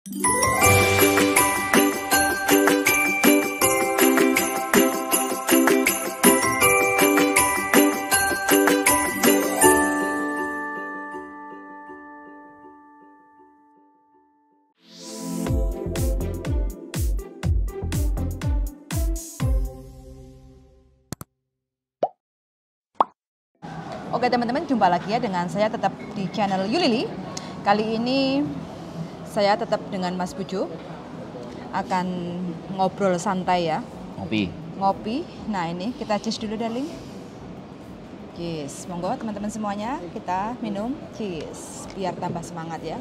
Oke teman-teman, jumpa lagi ya dengan saya tetap di channel Yulili. Kali ini saya tetap dengan Mas Pujo akan ngobrol santai ya. Ngopi. Nah ini kita cheers dulu darling. Cheers, monggo teman-teman semuanya kita minum. Cheers, biar tambah semangat ya.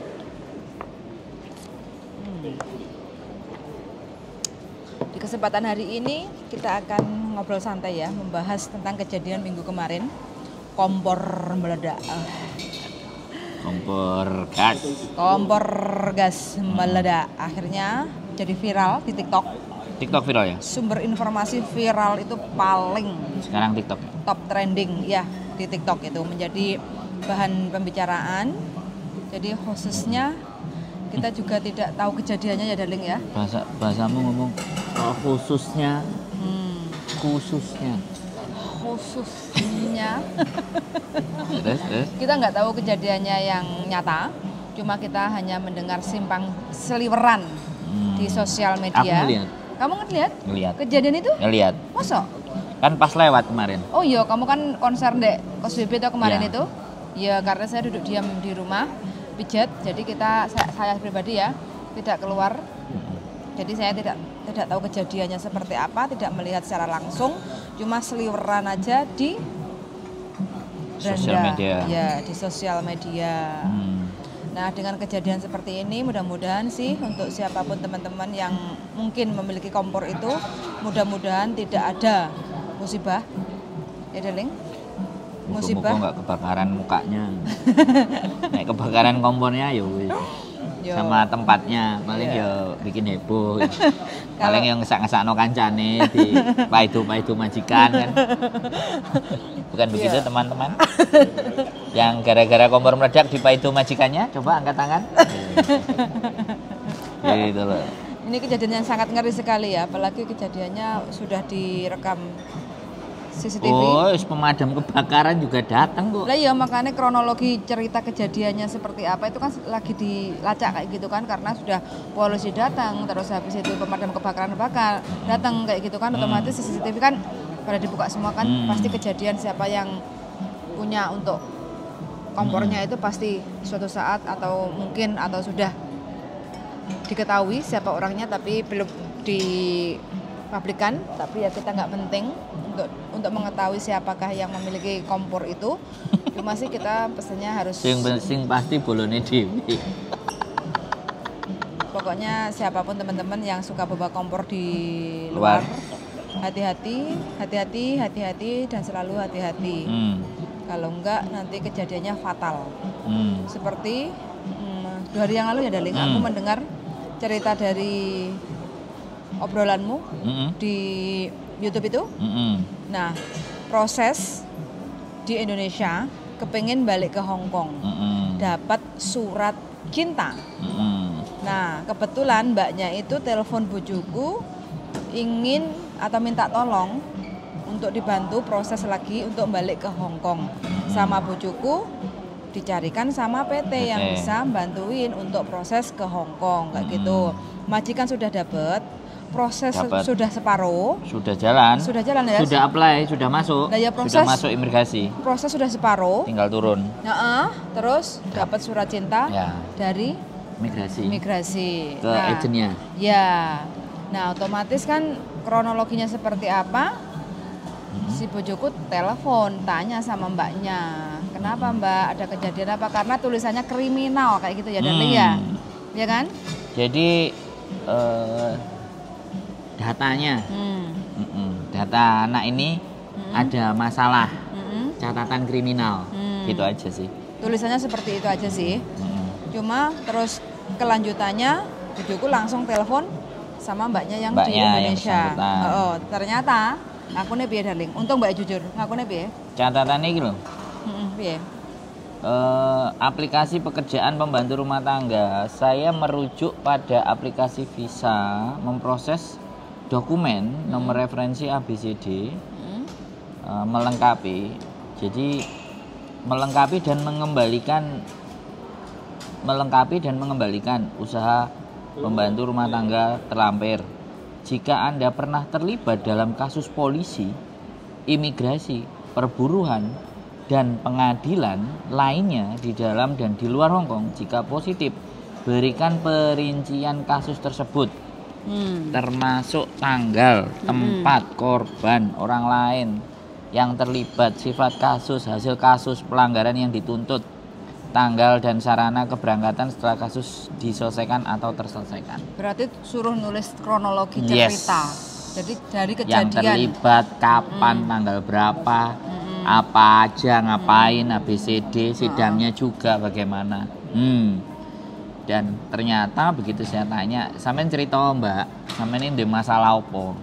Di kesempatan hari ini kita akan ngobrol santai ya, membahas tentang kejadian minggu kemarin. Kompor meledak. Kompor gas meledak. Akhirnya jadi viral di TikTok. TikTok viral ya? Sumber informasi viral itu paling sekarang TikTok. Top trending ya di TikTok itu menjadi bahan pembicaraan. Jadi khususnya kita juga tidak tahu kejadiannya ya darling ya. Bahasamu ngomong khususnya. Kita nggak tahu kejadiannya yang nyata, cuma kita hanya mendengar simpang seliweran di sosial media. Aku ngeliat. Kamu ngeliat? Ngeliat. Kejadian itu? Ngeliat. Masa? Kan pas lewat kemarin. Oh iya, kamu kan konser dek KOSBB itu kemarin Ya. itu? Ya karena saya duduk diam di rumah pijat, jadi saya pribadi ya tidak keluar. Jadi saya tidak tahu kejadiannya seperti apa, tidak melihat secara langsung, cuma seliweran aja di sosial media. Ya, di sosial media. Nah, dengan kejadian seperti ini mudah-mudahan sih untuk siapapun teman-teman yang mungkin memiliki kompor itu, mudah-mudahan tidak ada musibah. Ya, darling. Musibah. Muka nggak kebakaran mukanya. Nek kebakaran kompornya ya wis. Sama tempatnya paling ya bikin heboh. Paling yang ngesak-ngesakno kancane di paidu majikan kan. Bukan begitu teman-teman? Yang gara-gara kompor meledak di paidu majikannya, coba angkat tangan. Gitu loh. Ini kejadian yang sangat ngeri sekali ya, apalagi kejadiannya sudah direkam CCTV. Oh, pemadam kebakaran juga datang kok. Lah iya, makanya kronologi cerita kejadiannya seperti apa itu kan lagi dilacak kayak gitu kan, karena sudah polisi datang, terus habis itu pemadam kebakaran datang kayak gitu kan, otomatis CCTV kan pada dibuka semua kan, pasti kejadian siapa yang punya untuk kompornya itu pasti suatu saat atau mungkin atau sudah diketahui siapa orangnya tapi belum dipublikkan, tapi ya kita nggak penting untuk mengetahui siapakah yang memiliki kompor itu. Cuma sih kita pesannya harus sing pasti bolone dhewe. Pokoknya siapapun teman-teman yang suka bawa kompor di luar, hati-hati dan selalu hati-hati. Kalau enggak nanti kejadiannya fatal. Seperti 2 hari yang lalu ya darling, aku mendengar cerita dari obrolanmu di YouTube itu. Nah, proses di Indonesia kepengen balik ke Hong Kong, dapat surat cinta. Nah, kebetulan mbaknya itu telepon bojoku ingin atau minta tolong untuk dibantu proses lagi untuk balik ke Hong Kong. Sama bojoku dicarikan sama PT yang bisa bantuin untuk proses ke Hong Kong kayak gitu. Majikan sudah dapat. Proses sudah separuh. Sudah jalan ya. Sudah apply, sudah masuk. Nah, ya, sudah masuk imigrasi. Proses sudah separuh. Tinggal turun. Terus dapat surat cinta dari imigrasi. Ke agennya. Ya. Nah, otomatis kan kronologinya seperti apa? Si bojoku telepon tanya sama mbaknya. Kenapa mbak? Ada kejadian apa? Karena tulisannya kriminal kayak gitu ya darling ya. Ya kan? Jadi datanya, data anak ini ada masalah, catatan kriminal, gitu aja sih. Tulisannya seperti itu aja sih. Cuma terus kelanjutannya, bojoku langsung telepon sama mbaknya yang di Indonesia. Ternyata ngaku nih piye darling. Untung mbak jujur, ngaku nih piye. Catatannya gitu loh. Piye. aplikasi pekerjaan pembantu rumah tangga, saya merujuk pada aplikasi Visa memproses dokumen nomor referensi ABCD, melengkapi. Jadi melengkapi dan mengembalikan usaha pembantu rumah tangga terlampir. Jika Anda pernah terlibat dalam kasus polisi, imigrasi, perburuan, dan pengadilan lainnya di dalam dan di luar Hong Kong, jika positif, berikan perincian kasus tersebut, termasuk tanggal, tempat, korban, orang lain yang terlibat, sifat kasus, hasil kasus, pelanggaran yang dituntut, tanggal dan sarana keberangkatan setelah kasus diselesaikan atau terselesaikan. Berarti suruh nulis kronologi cerita. Jadi dari kejadian yang terlibat, kapan, tanggal berapa, apa aja, ngapain, ABCD, sidangnya juga bagaimana. Dan ternyata begitu saya tanya, sampean cerita Mbak, sampean ini masalah apa?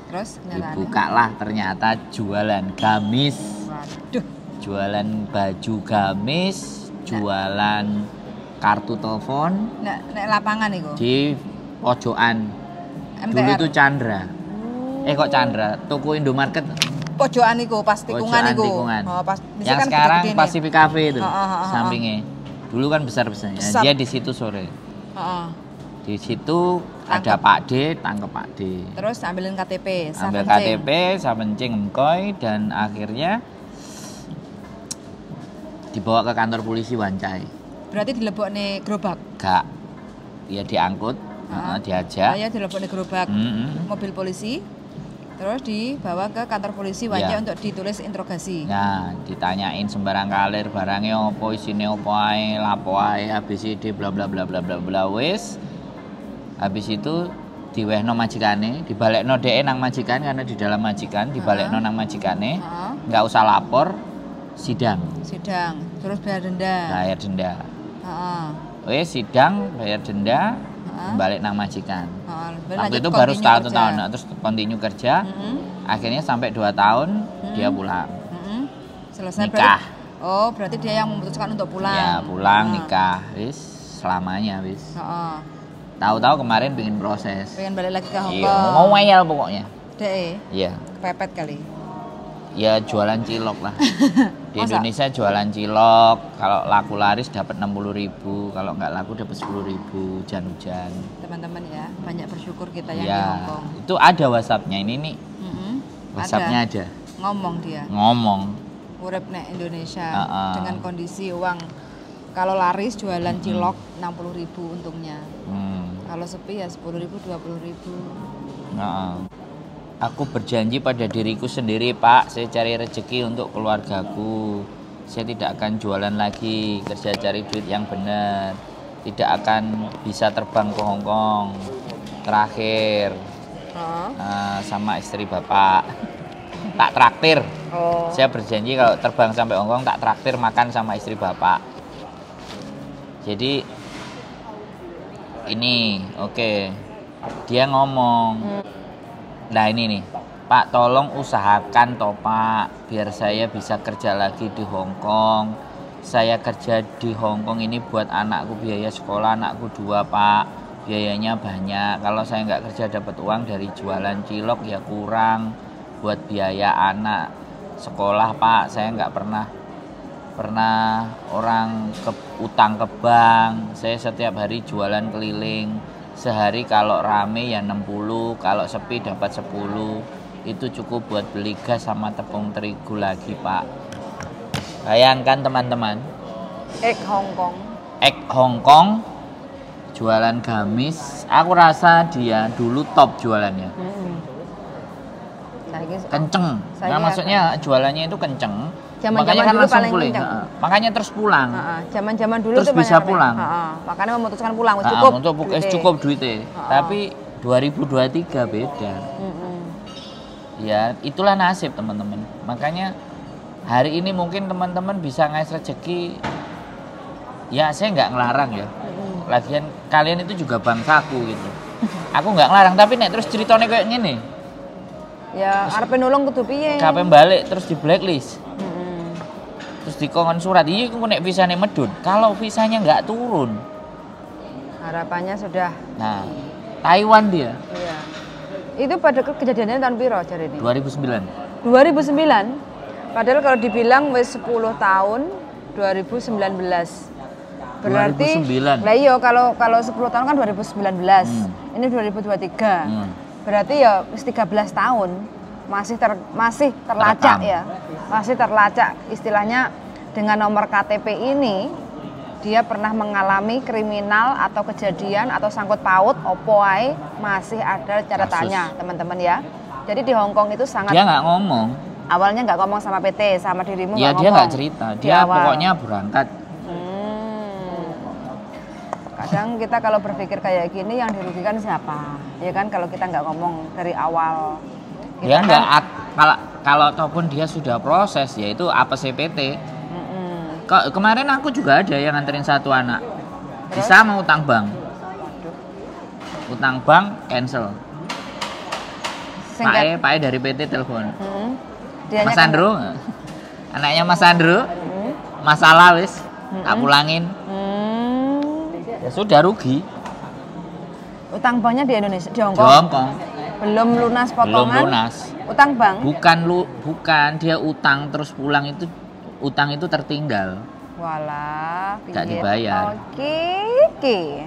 Terus dibukalah, ternyata jualan gamis. Waduh. Jualan baju gamis, jualan kartu telepon. Nek lapangan itu? Di pojokan. MTR. Dulu itu Chandra. Kok Chandra? Toko Indomarket. Pojokan itu, pas tikungan itu. Oh, yang kan sekarang Pacific Cafe itu, sampingnya. Dulu kan besar-besarnya. Dia di situ sore. Di situ ada Pak D, tangkep Pak D. Terus ambilin KTP, ambil KTP, sabencing emkoy, dan akhirnya dibawa ke kantor polisi Wancai. Berarti dilebok nih gerobak? Gak, ya diangkut, diajak. Ya dilebok nih gerobak, mobil polisi. Terus dibawa ke kantor polisi Wancai untuk ditulis interogasi. Nah, ditanyain sembarang kalir, barangnya opo, isine opo ae, lapo ae, ABCD bla bla bla bla bla bla wis. Habis itu diwehno majikane, dibalekno dhek nang majikan karena di dalam majikan, dibalekno nang majikane. Enggak usah lapor, sidang. Terus bayar denda. Wis sidang, bayar denda, balik nang majikan. Waktu itu baru setahun, terus continue kerja. Akhirnya sampai 2 tahun dia pulang. Selesai nikah. Berarti dia yang memutuskan untuk pulang. Ya, pulang nikah, wis selamanya wis. Tahu-tahu kemarin pengen proses. Pengen balik lagi ke Hong Kong. Iya, mau ngeyel pokoknya. Dek. Iya. Kepepet kali. Ya jualan cilok lah. Di Indonesia jualan cilok, kalau laku laris dapat 60.000, kalau nggak laku dapat 10.000, hujan-hujan. Teman-teman ya, banyak bersyukur kita yang di Hong Kong. Itu ada WhatsApp-nya ini nih. WhatsApp-nya ada. Ngomong dia. Urip nek Indonesia dengan kondisi uang kalau laris jualan cilok 60.000 untungnya. Kalau sepi ya 10.000, 20.000. Aku berjanji pada diriku sendiri, Pak, saya cari rezeki untuk keluargaku. Saya tidak akan jualan lagi, kerja cari duit yang benar. Tidak akan bisa terbang ke Hong Kong. Terakhir sama istri Bapak, tak traktir. Saya berjanji kalau terbang sampai Hong Kong tak traktir makan sama istri Bapak. Jadi ini dia ngomong. Nah ini nih, Pak, tolong usahakan toh Pak, biar saya bisa kerja lagi di Hong Kong. Saya kerja di Hong Kong ini buat anakku, biaya sekolah anakku 2 Pak. Biayanya banyak, kalau saya nggak kerja dapat uang dari jualan cilok ya kurang. Buat biaya anak sekolah Pak, saya nggak pernah orang utang ke bank. Saya setiap hari jualan keliling. Sehari kalau rame ya 60, kalau sepi dapat 10. Itu cukup buat beli gas sama tepung terigu lagi, Pak. Bayangkan teman-teman. Ek Hong Kong jualan gamis. Aku rasa dia dulu top jualannya. Kenceng. Nah, maksudnya jualannya itu kenceng. Makanya kan langsung pulang. Makanya terus pulang. Zaman-zaman dulu terus bisa pulang. Makanya memutuskan pulang. Cukup duitnya. Tapi 2023 beda. Ya, itulah nasib teman-teman. Makanya hari ini mungkin teman-teman bisa ngais rezeki. Ya, saya nggak ngelarang ya. Lagian kalian itu juga bangsaku gitu. Aku nggak ngelarang, tapi nek terus ceritanya kayak gini. Ya, arepe nulung kudu piye? Kapan balik terus di blacklist. Terus dikongkon surat, iya aku nek visanya medun. Kalau visanya nggak turun, harapannya sudah. Nah, Taiwan dia. Iya. Itu pada kejadiannya tahun piro jare ini? 2009. 2009. Padahal kalau dibilang wis 10 tahun 2019. Berarti 2009. Lah iya kalau 10 tahun kan 2019. Ini 2023. Berarti ya wis 13 tahun masih terlacak ya. Masih terlacak istilahnya dengan nomor KTP ini dia pernah mengalami kriminal atau kejadian atau sangkut paut opo ae masih ada catatannya teman-teman ya. Jadi di Hong Kong itu sangat dia nggak ngomong. Awalnya nggak ngomong sama PT, sama dirimu ya, nggak ngomong. Dia nggak cerita, dia pokoknya berangkat. Kadang kita kalau berpikir kayak gini yang dirugikan siapa? Ya kan kalau kita nggak ngomong dari awal. Dia nggak kalau ataupun dia sudah proses yaitu apa CPT. Kemarin aku juga ada yang nganterin satu anak. Bisa mau utang bank. Utang bank cancel. Pak E dari PT telepon. Mas Andro, anaknya Mas Andro, masalah wis, tak pulangin. Ya sudah rugi. Utang banknya di Indonesia, di Hong Kong. Di Hong Kong. Belum lunas potongan. Belum lunas. Utang bank? Bukan dia utang terus pulang itu utang itu tertinggal. Walah, nggak dibayar. Oke.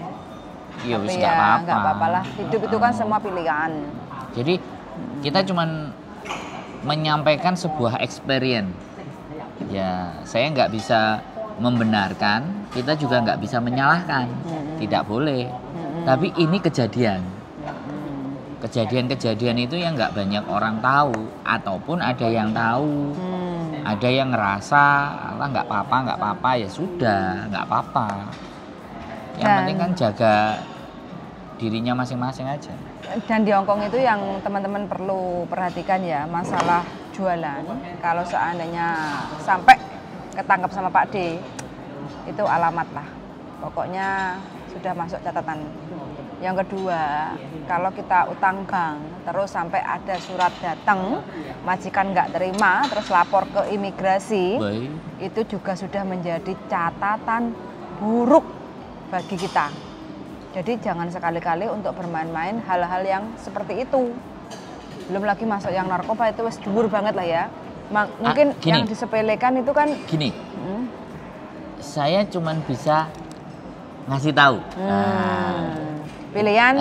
Iya wis nggak apa-apa. Nggak apa-apa lah. Hidup itu kan semua pilihan. Jadi kita cuman menyampaikan sebuah experience. Ya, saya nggak bisa membenarkan, kita juga nggak bisa menyalahkan. Tidak boleh. Tapi ini kejadian. Kejadian-kejadian itu yang nggak banyak orang tahu, ataupun ada yang tahu, ada yang ngerasa, Allah nggak apa-apa, ya sudah, nggak apa-apa. Yang penting kan jaga dirinya masing-masing aja. Dan di Hong Kong itu yang teman-teman perlu perhatikan ya, masalah jualan. Kalau seandainya sampai ketangkap sama Pak D, itu alamat lah. Pokoknya sudah masuk catatan. Yang kedua, kalau kita utang bank, terus sampai ada surat datang, majikan nggak terima, terus lapor ke imigrasi, itu juga sudah menjadi catatan buruk bagi kita. Jadi jangan sekali-kali untuk bermain-main hal-hal yang seperti itu. Belum lagi masuk yang narkoba itu wes dhuwur banget lah ya. Mungkin yang disepelekan itu kan gini. Saya cuman bisa ngasih tahu. Pilihan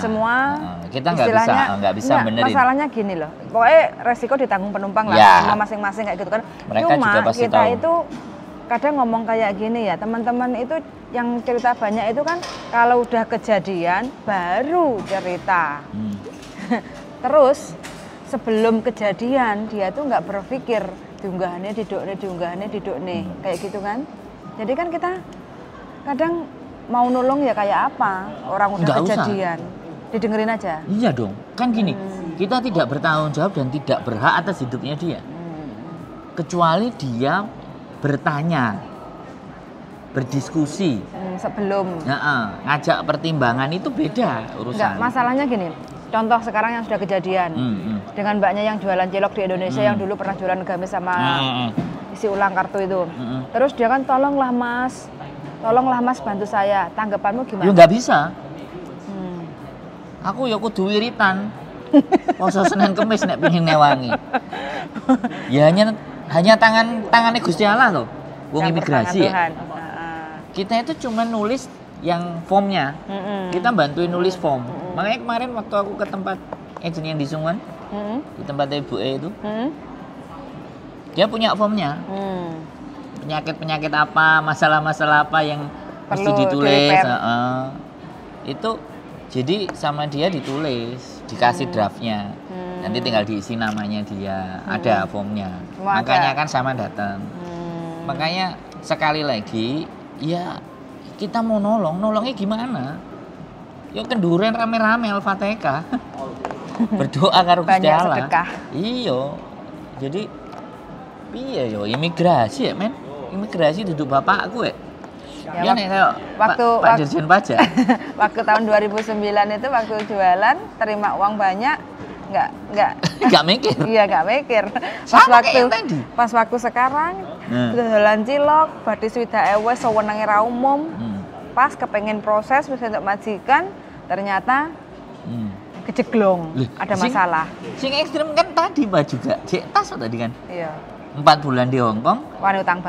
semua kita nggak bisa benerin. Masalahnya gini loh, pokoknya resiko ditanggung penumpang lah, semua masing-masing kayak gitu kan. Mereka Cuma juga pasti kita tahu. itu kadang ngomong kayak gini ya, teman-teman itu yang cerita banyak itu kan kalau udah kejadian baru cerita. Terus sebelum kejadian dia tuh nggak berpikir diunggahannya didukne kayak gitu kan. Jadi kan kita kadang mau nolong ya kayak apa, orang udah kejadian didengerin aja. Iya dong, kan gini, kita tidak bertanggung jawab dan tidak berhak atas hidupnya dia. Kecuali dia bertanya, berdiskusi sebelum ngajak pertimbangan, itu beda urusan. Enggak, masalahnya gini, contoh sekarang yang sudah kejadian dengan mbaknya yang jualan cilok di Indonesia yang dulu pernah jualan gamis sama isi ulang kartu itu. Terus dia kan tolonglah mas bantu saya. Tanggapanmu gimana? Ya nggak bisa. Aku ya kudu wiritan. Poso Senin Kemis nek pengin ngewangi. Ya hanya tangannya Gusti Allah loh. Wong imigrasi ya. Kita itu cuma nulis yang formnya. Kita bantuin nulis form. Makanya kemarin waktu aku ke tempat agent yang di Sungon, di tempat Ibu E itu, dia punya formnya. Penyakit apa, masalah-masalah apa yang mesti ditulis. Itu jadi sama dia ditulis, dikasih draftnya. Nanti tinggal diisi namanya dia, ada formnya. Makanya kan sama datang. Makanya sekali lagi, ya kita mau nolongnya gimana? Ya kenduren rame-rame Al-Fatihah. Berdoa karo Gusti Allah. Iya. Jadi iya yo imigrasi ya men. Imigrasi duduk bapakku ya. Ya nih waktu Pak Dirjen Pajak. Waktu tahun 2009 itu waktu jualan terima uang banyak, Nggak mikir. Iya, nggak mikir. Sama kayak yang tadi. Pas waktu sekarang dodolan cilok, badhe swidak ewe sewenenge ra umum. Pas kepengen proses wis entuk majikan, ternyata kejeglong, ada masalah. Sing ekstrem kan tadi Mbak juga, cek tas tadi kan. Iya. 4 bulan di Hong Kong,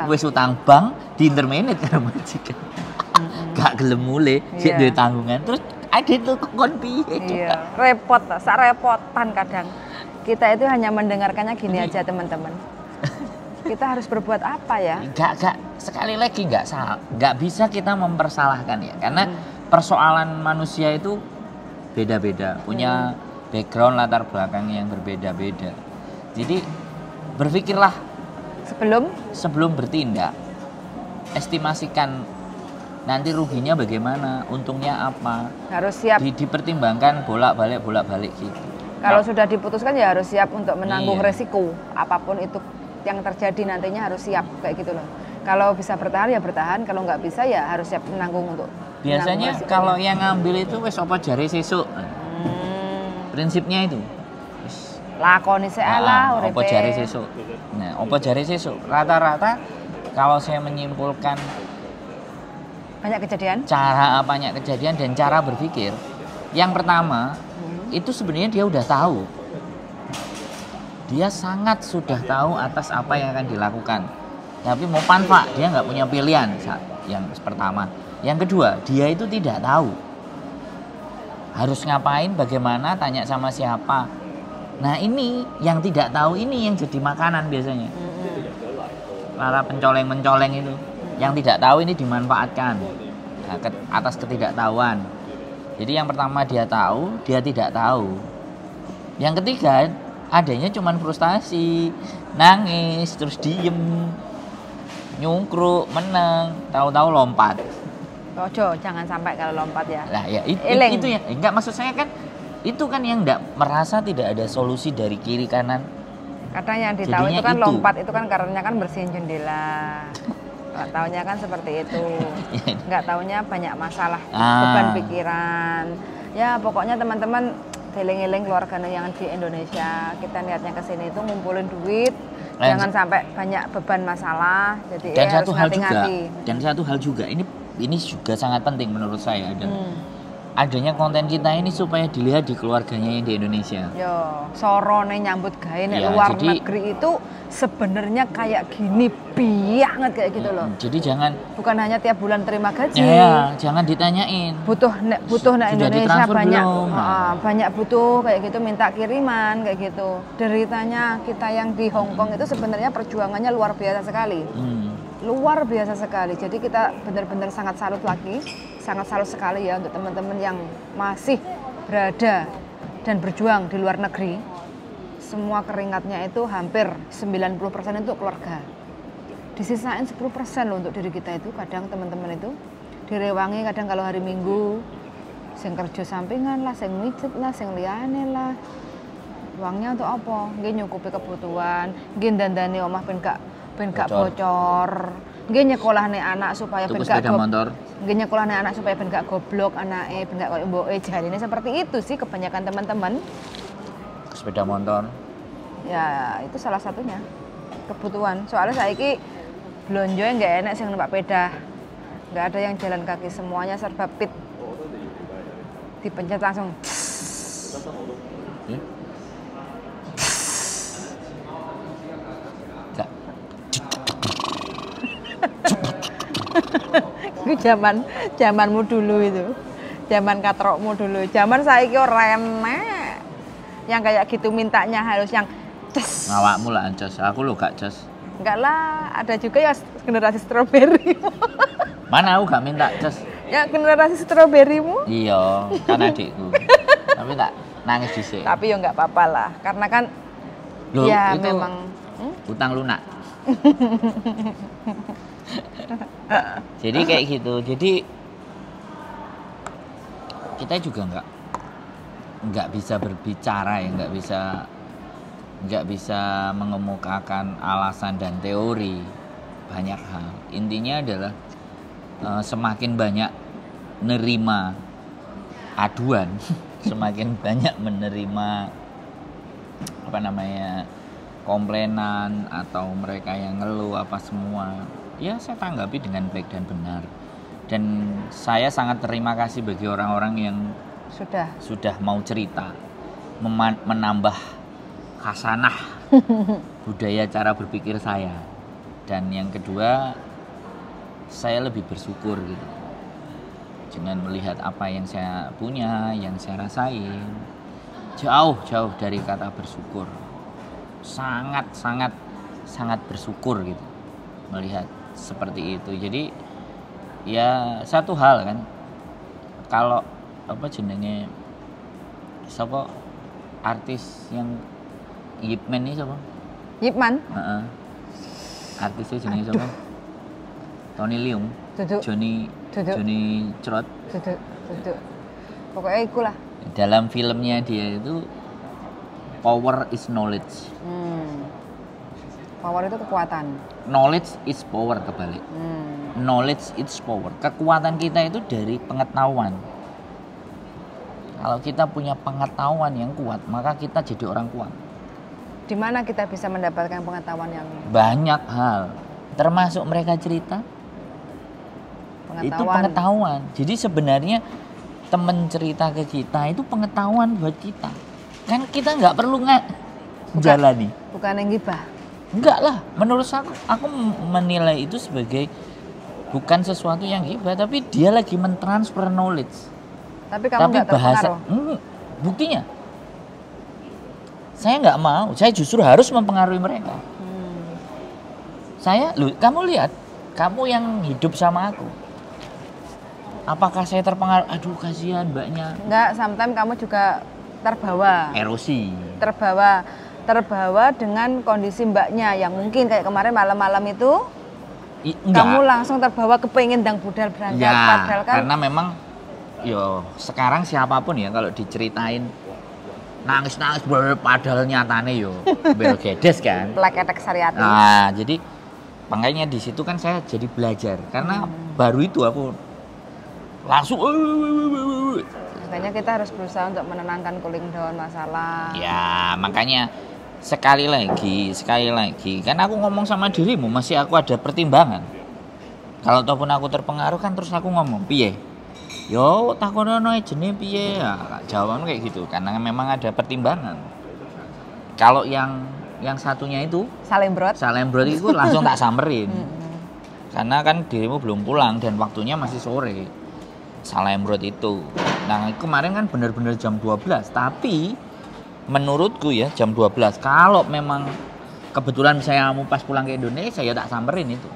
wis utang bank di interminate karo majikan. Gak gelem mulai, sik duwe tanggungan. Terus ada itu kon piye? Iya, repot, sak repotan kadang. Kita itu hanya mendengarkannya gini aja teman-teman. Kita harus berbuat apa ya? Enggak, sekali lagi enggak bisa kita mempersalahkan ya. Karena persoalan manusia itu beda-beda, punya background latar belakang yang berbeda-beda. Jadi berpikirlah sebelum bertindak. Estimasikan nanti ruginya bagaimana, untungnya apa. Harus siap. Dipertimbangkan bolak-balik gitu. Kalau sudah diputuskan ya harus siap untuk menanggung resiko apapun itu yang terjadi nantinya harus siap kayak gitu loh. Kalau bisa bertahan ya bertahan, kalau nggak bisa ya harus siap menanggung untuk. Biasanya kalau yang ngambil itu wis apa jare sesuk. Prinsipnya itu. Lakoni seala uripe. Apa jare sesuk. Nah, apa jare sesuk? Rata-rata kalau saya menyimpulkan banyak kejadian. Banyak kejadian dan cara berpikir. Yang pertama, itu sebenarnya dia udah tahu. Dia sangat sudah tahu atas apa yang akan dilakukan. Tapi mau panfa, dia nggak punya pilihan. Yang pertama. Yang kedua, dia itu tidak tahu. Harus ngapain, bagaimana, tanya sama siapa. Nah ini, yang tidak tahu ini yang jadi makanan biasanya. Para pencoleng-mencoleng itu. Yang tidak tahu ini dimanfaatkan atas ketidaktahuan. Jadi yang pertama dia tahu, dia tidak tahu. Yang ketiga adanya cuman frustasi, nangis, terus diem, nyungkruk, meneng, tahu-tahu lompat. Ojo, jangan sampai kalau lompat ya. Lah ya itu ya. Enggak, maksud saya kan itu kan yang enggak merasa tidak ada solusi dari kiri kanan. Kadang yang ditahu itu kan lompat itu kan karena kan bersihin jendela. Nggak taunya kan seperti itu. Nggak taunya banyak masalah, beban pikiran. Ya pokoknya teman-teman eling-eling keluarga yang di Indonesia. Kita niatnya ke sini itu ngumpulin duit. Jangan sampai banyak beban masalah. Jadi dan harus hati-hati. Dan satu hal juga, ini juga sangat penting menurut saya adalah adanya konten kita ini supaya dilihat di keluarganya yang di Indonesia. Yo, sorone nyambut gawe nek luar negeri itu sebenarnya kayak gini banget kayak gitu loh. Jadi jangan bukan hanya tiap bulan terima gaji. Ya, jangan ditanyain. Butuh nek Indonesia banyak butuh kayak gitu, minta kiriman kayak gitu. Deritanya kita yang di Hong Kong itu sebenarnya perjuangannya luar biasa sekali. Luar biasa sekali. Jadi kita benar-benar sangat salut sekali ya untuk teman-teman yang masih berada dan berjuang di luar negeri. Semua keringatnya itu hampir 90% itu keluarga. Disisain 10% loh untuk diri kita itu. Kadang teman-teman itu direwangi kadang kalau hari Minggu sing kerja sampingan lah, sing mijet lah, sing liyane lah. Uangnya untuk apa? Nggih nyukupi kebutuhan, nggih dandani omah ben gak bocor. Nggih nyekolahne anak supaya ben gak motor. Nggih nyekolahne anak supaya ben gak goblok anake, ben gak koyo mboke. Jarine seperti itu sih kebanyakan teman-teman. Sepeda motor. Ya, itu salah satunya. Kebutuhan. Soalnya saiki blonjoe nggak enak sing numpak sepeda. Nggak ada yang jalan kaki, semuanya serba pit. Dipencet langsung. Itu zamanmu dulu itu. Zaman katrokmu dulu. Zaman saiki ora enak. Yang kayak gitu mintanya harus yang ces. Ngawakmu lah ces, aku lo gak ces. Enggak lah, ada juga ya generasi stroberi. Mana aku gak minta ces. Ya generasi stroberimu? Iya, kan adikku. Tapi tak nangis dhisik. Tapi ya enggak apa-apa lah, karena kan loh, ya itu memang utang lunak. Jadi kayak gitu. Jadi kita juga nggak bisa berbicara ya, nggak bisa mengemukakan alasan dan teori banyak hal. Intinya adalah semakin banyak nerima aduan, semakin banyak menerima apa namanya komplainan atau mereka yang ngeluh apa semua, ya saya tanggapi dengan baik dan benar. Dan saya sangat terima kasih bagi orang-orang yang sudah mau cerita, menambah khasanah budaya cara berpikir saya. Dan yang kedua, saya lebih bersyukur gitu dengan melihat apa yang saya punya, yang saya rasain, jauh dari kata bersyukur. Sangat bersyukur gitu melihat seperti itu. Jadi ya satu hal kan, kalau apa jenenge siapa artis yang Yip Man ini siapa? Yip Man? Artisnya jenenge siapa? Tony Leung, Johnny Crot. Duduk. Pokoknya ikulah. Dalam filmnya dia itu power is knowledge. Power itu kekuatan. Knowledge is power kebalik. Knowledge is power. Kekuatan kita itu dari pengetahuan. Kalau kita punya pengetahuan yang kuat, maka kita jadi orang kuat. Di mana kita bisa mendapatkan pengetahuan yang banyak hal, termasuk mereka cerita. Itu pengetahuan. Jadi sebenarnya temen cerita ke kita itu pengetahuan buat kita. Kan kita nggak perlu jalani. Bukan yang gibah. Enggak lah, menurut aku menilai itu sebagai bukan sesuatu yang gibah, tapi dia lagi mentransfer knowledge. Tapi kamu nggak terpengaruh. Buktinya, saya nggak mau. Saya justru harus mempengaruhi mereka. Kamu lihat, kamu yang hidup sama aku. Apakah saya terpengaruh? Aduh, kasihan mbaknya. Enggak, sometimes kamu juga terbawa. Erosi. Terbawa dengan kondisi mbaknya yang mungkin kayak kemarin malam-malam itu. Kamu langsung terbawa kepengen dang budal berangkat. Ya, padahal kan karena memang sekarang siapapun ya kalau diceritain nangis padahal nyatane belgedes kan. Pleketek Sariati. Nah, jadi makanya di situ kan saya jadi belajar karena baru itu aku langsung makanya kita harus berusaha untuk menenangkan cooling down masalah. Ya, makanya sekali lagi kan aku ngomong sama dirimu masih aku ada pertimbangan. Kalau ataupun aku terpengaruh kan terus aku ngomong piye? Yo takonono jenenge piye? Ya, jawaban kayak gitu karena memang ada pertimbangan. Kalau yang satunya itu Salembrot itu langsung tak samperin. Karena kan dirimu belum pulang dan waktunya masih sore. Salembrot itu. Nah, kemarin kan benar-benar jam 12, tapi menurutku ya jam 12. Kalau memang kebetulan saya mau pas pulang ke Indonesia ya tak samperin itu.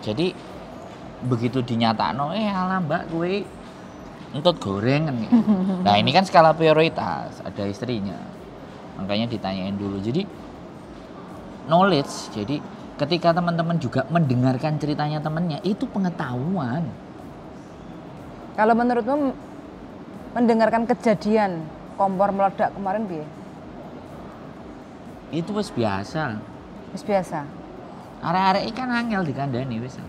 Jadi begitu dinyatakno alah mbak gue entut goreng kan. Nah, ini kan skala prioritas, ada istrinya. Makanya ditanyain dulu. Jadi knowledge. Jadi ketika teman-teman juga mendengarkan ceritanya temannya, itu pengetahuan. Kalau menurutmu mendengarkan kejadian kompor meledak kemarin piye? Itu wis biasa. Wis biasa. Arek-arek ikan angel dikandani wis.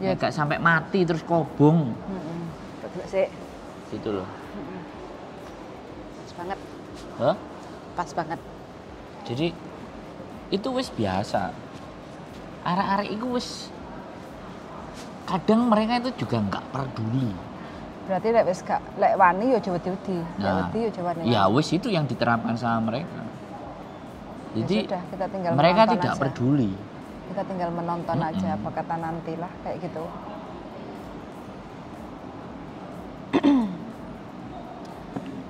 Ya gak sampai mati terus kobong. Sik. Gitu loh. Pas banget. Hah? Pas banget. Jadi itu wis biasa. Arek-arek itu wis kadang mereka itu juga nggak peduli. Berarti lek wani yo aja wedi-wedi. Lek wedi yo aja wani. Ya wis itu yang diterapkan sama mereka. Jadi ya sudah, kita tinggal mereka tidak aja. Peduli. Kita tinggal menonton aja apa kata nantilah kayak gitu.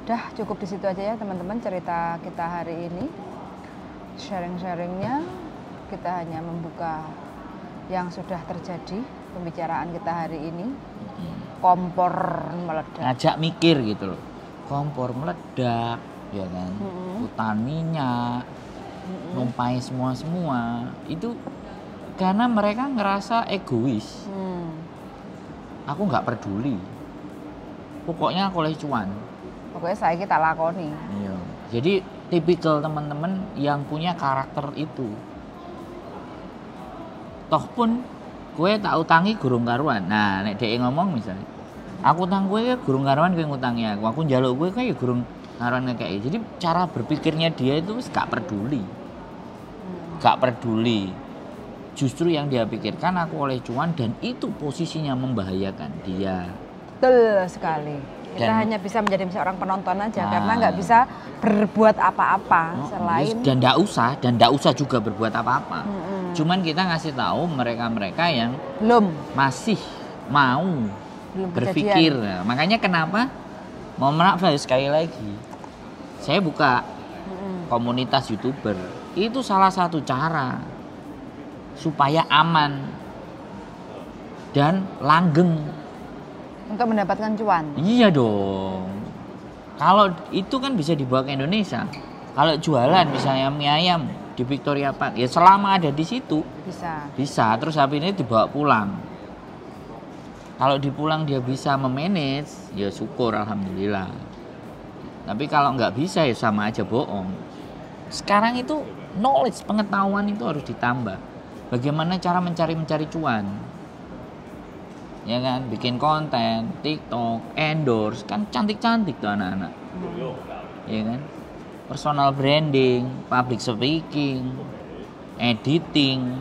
Udah cukup di situ aja ya teman-teman cerita kita hari ini. Sharing-sharingnya kita hanya membuka yang sudah terjadi. Pembicaraan kita hari ini kompor meledak. Ngajak mikir gitu loh. Kompor meledak, ya kan? Hutan minyak, numpai semua itu karena mereka ngerasa egois. Aku nggak peduli. Pokoknya aku oleh cuan. Pokoknya saya kita lakoni. Iya. Jadi tipikal teman-teman yang punya karakter itu. Toh pun gue tak utangi gurung karuan. Nah, nek dhek ngomong misalnya, aku utang gue ya gurung karuan, gue ngutangi aku njaluk gue kayak gurung Ngaruan ngekei. Jadi cara berpikirnya dia itu gak peduli. Gak peduli. Justru yang dia pikirkan aku oleh cuan dan itu posisinya membahayakan dia. Betul sekali. Kita hanya bisa menjadi seorang penonton aja karena nggak bisa berbuat apa-apa selain dan nggak usah juga berbuat apa-apa. Cuman kita ngasih tahu mereka-mereka yang masih mau berpikir. Nah, makanya kenapa mohon maaf sekali lagi saya buka komunitas YouTuber itu salah satu cara supaya aman dan langgeng untuk mendapatkan cuan. Iya dong. Kalau itu kan bisa dibawa ke Indonesia. Kalau jualan misalnya mie ayam di Victoria Park, ya selama ada di situ bisa. Terus habis ini dibawa pulang. Kalau dipulang dia bisa memanage, ya syukur alhamdulillah. Tapi kalau nggak bisa ya sama aja bohong. Sekarang itu knowledge, pengetahuan itu harus ditambah. Bagaimana cara mencari cuan? Ya kan, bikin konten, TikTok, endorse, kan cantik-cantik tuh anak-anak. Ya kan, personal branding, public speaking, editing,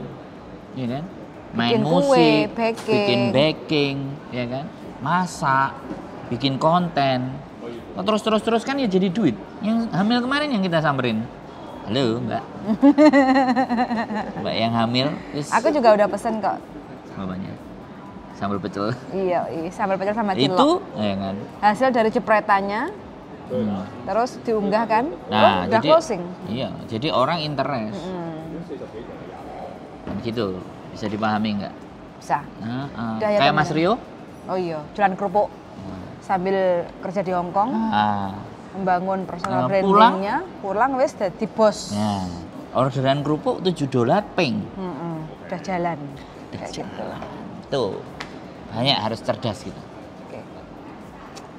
ya kan, main musik, bikin baking, ya kan, masak, bikin konten, terus kan ya jadi duit. Yang hamil kemarin yang kita samperin, halo mbak, mbak yang hamil, aku juga udah pesen kok. Bapaknya. Sambal pecel. Iya, sambal pecel sama cilok. Itu, ya kan. Hasil dari jepretannya, terus diunggah kan, nah, udah jadi, closing. Iya, jadi orang interest. Dan gitu, bisa dipahami nggak? Bisa. Ya, kayak Mas Rio? Oh iya, jualan kerupuk sambil kerja di Hong Kong, membangun personal brandingnya, pulang wes jadi bos. Nah, orderan kerupuk $7 ping. Udah jalan. Tuh. Banyak harus cerdas gitu. Oke.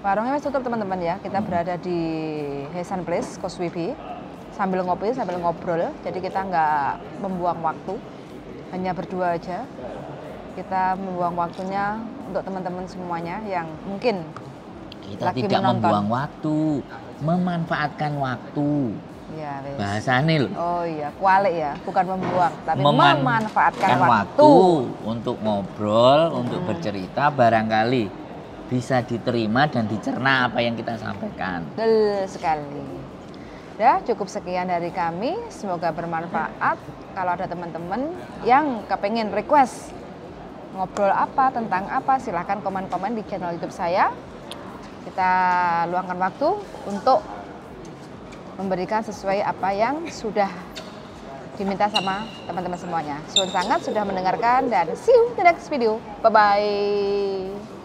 Warungnya tutup teman-teman ya. Kita berada di Hesan Place, Koswibi. Sambil ngopi, sambil ngobrol. Jadi kita nggak membuang waktu. Hanya berdua aja. Kita membuang waktunya untuk teman-teman semuanya yang mungkin kita lagi tidak menonton. Membuang waktu, memanfaatkan waktu. Ya, bahasanya loh. Oh iya, kualik ya, bukan membuang, tapi memanfaatkan waktu untuk ngobrol, untuk bercerita, barangkali bisa diterima dan dicerna apa yang kita sampaikan. Betul sekali. Ya, cukup sekian dari kami, semoga bermanfaat. Kalau ada teman-teman yang kepengen request ngobrol apa, tentang apa, silahkan komen-komen di channel YouTube saya. Kita luangkan waktu untuk memberikan sesuai apa yang sudah diminta sama teman-teman semuanya. Suwun sangat sudah mendengarkan dan see you in the next video. Bye-bye.